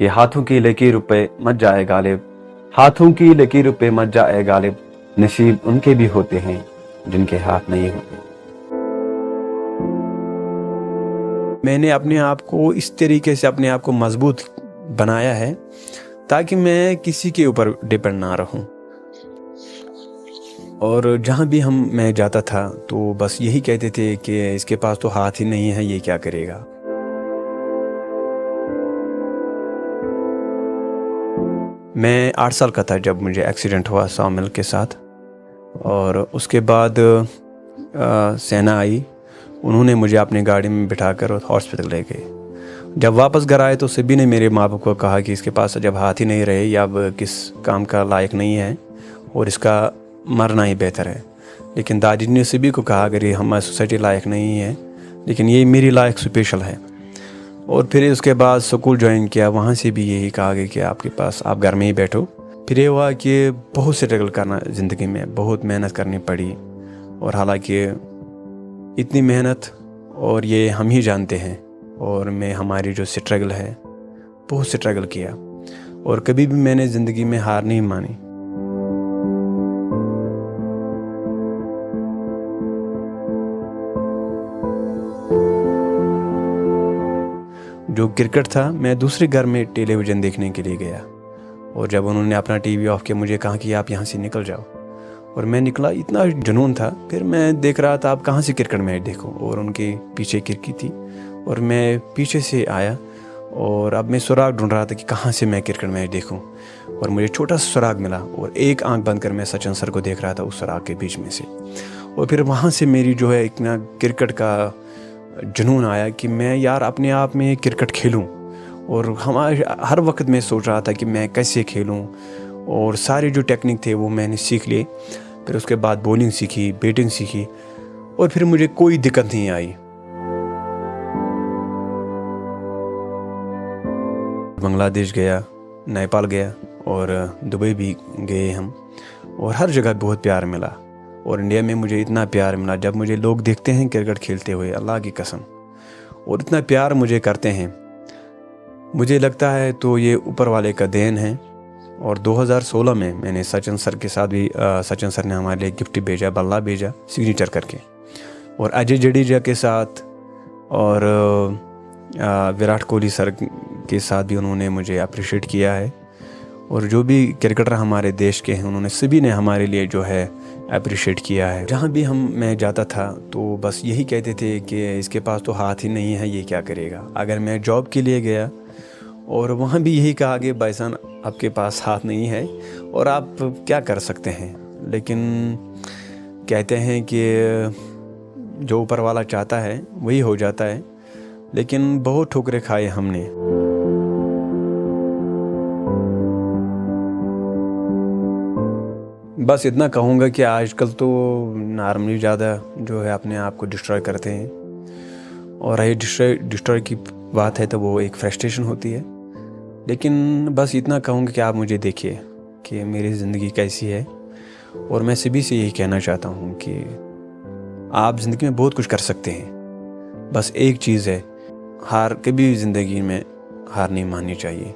कि हाथों की लकीर पे मच जाए गालिब, हाथों की लकीर पे मच जाए गालिब, नसीब उनके भी होते हैं जिनके हाथ नहीं होते। मैंने अपने आप को इस तरीके से अपने आप को मजबूत बनाया है ताकि मैं किसी के ऊपर डिपेंड ना रहूं। और जहाँ भी मैं जाता था तो बस यही कहते थे कि इसके पास तो हाथ ही नहीं है, ये क्या करेगा। मैं 8 साल का था जब मुझे एक्सीडेंट हुआ सॉमिल के साथ, और उसके बाद सेना आई, उन्होंने मुझे अपनी गाड़ी में बिठाकर हॉस्पिटल ले गए। जब वापस घर आए तो सभी ने मेरे माँ बाप को कहा कि इसके पास जब हाथ ही नहीं रहे या अब किस काम का लायक नहीं है और इसका मरना ही बेहतर है। लेकिन दादी ने सभी को कहा अगर ये हमारी सोसाइटी लायक नहीं है, लेकिन ये मेरी लायक स्पेशल है। और फिर उसके बाद स्कूल ज्वाइन किया, वहाँ से भी यही कहा गया कि आपके पास आप घर में ही बैठो। फिर ये हुआ कि बहुत स्ट्रगल करना ज़िंदगी में, बहुत मेहनत करनी पड़ी। और हालांकि इतनी मेहनत और ये हम ही जानते हैं, और मैं हमारी जो स्ट्रगल है, बहुत स्ट्रगल किया और कभी भी मैंने ज़िंदगी में हार नहीं मानी। जो क्रिकेट था, मैं दूसरे घर में टेलीविज़न देखने के लिए गया, और जब उन्होंने अपना टीवी ऑफ किया मुझे कहा कि आप यहाँ से निकल जाओ, और मैं निकला। इतना जुनून था। फिर मैं देख रहा था आप कहाँ से क्रिकेट मैच देखो, और उनके पीछे खिड़की थी और मैं पीछे से आया, और अब मैं सुराग ढूंढ रहा था कि कहाँ से मैं क्रिकेट मैच देखूं, और मुझे छोटा सा सुराग मिला और एक आंख बंद कर मैं सचिन सर को देख रहा था उस सुराग के बीच में से। और फिर वहाँ से मेरी जो है इतना क्रिकेट का जुनून आया कि मैं यार अपने आप में क्रिकेट खेलूं, और हर वक्त मैं सोच रहा था कि मैं कैसे खेलूं, और सारे जो टेक्निक थे वो मैंने सीख लिए। फिर उसके बाद बॉलिंग सीखी, बैटिंग सीखी, और फिर मुझे कोई दिक्कत नहीं आई। बांग्लादेश गया, नेपाल गया और दुबई भी गए हम, और हर जगह बहुत प्यार मिला। और इंडिया में मुझे इतना प्यार मिला, जब मुझे लोग देखते हैं क्रिकेट खेलते हुए, अल्लाह की कसम, और इतना प्यार मुझे करते हैं, मुझे लगता है तो ये ऊपर वाले का देन है। और 2016 में मैंने सचिन सर के साथ भी सचिन सर ने हमारे लिए गिफ्ट भेजा, बल्ला भेजा सिग्नेचर करके, और अजय जडेजा के साथ और विराट कोहली सर के साथ भी उन्होंने मुझे अप्रिशिएट किया है। और जो भी क्रिकेटर हमारे देश के हैं, उन्होंने सभी ने हमारे लिए जो है अप्रिशिएट किया है। जहाँ भी मैं जाता था तो बस यही कहते थे कि इसके पास तो हाथ ही नहीं है, ये क्या करेगा। अगर मैं जॉब के लिए गया और वहाँ भी यही कहा कि भाईजान आपके पास हाथ नहीं है और आप क्या कर सकते हैं। लेकिन कहते हैं कि जो ऊपर वाला चाहता है वही हो जाता है, लेकिन बहुत ठोकरें खाए हमने। बस इतना कहूँगा कि आजकल तो नॉर्मली ज़्यादा जो है अपने आप को डिस्ट्रॉय करते हैं, और ये डिस्ट्रॉय की बात है तो वो एक फ्रस्ट्रेशन होती है। लेकिन बस इतना कहूँगा कि आप मुझे देखिए कि मेरी ज़िंदगी कैसी है, और मैं सभी से यही कहना चाहता हूँ कि आप ज़िंदगी में बहुत कुछ कर सकते हैं। बस एक चीज़ है, हार कभी ज़िंदगी में हार नहीं माननी चाहिए।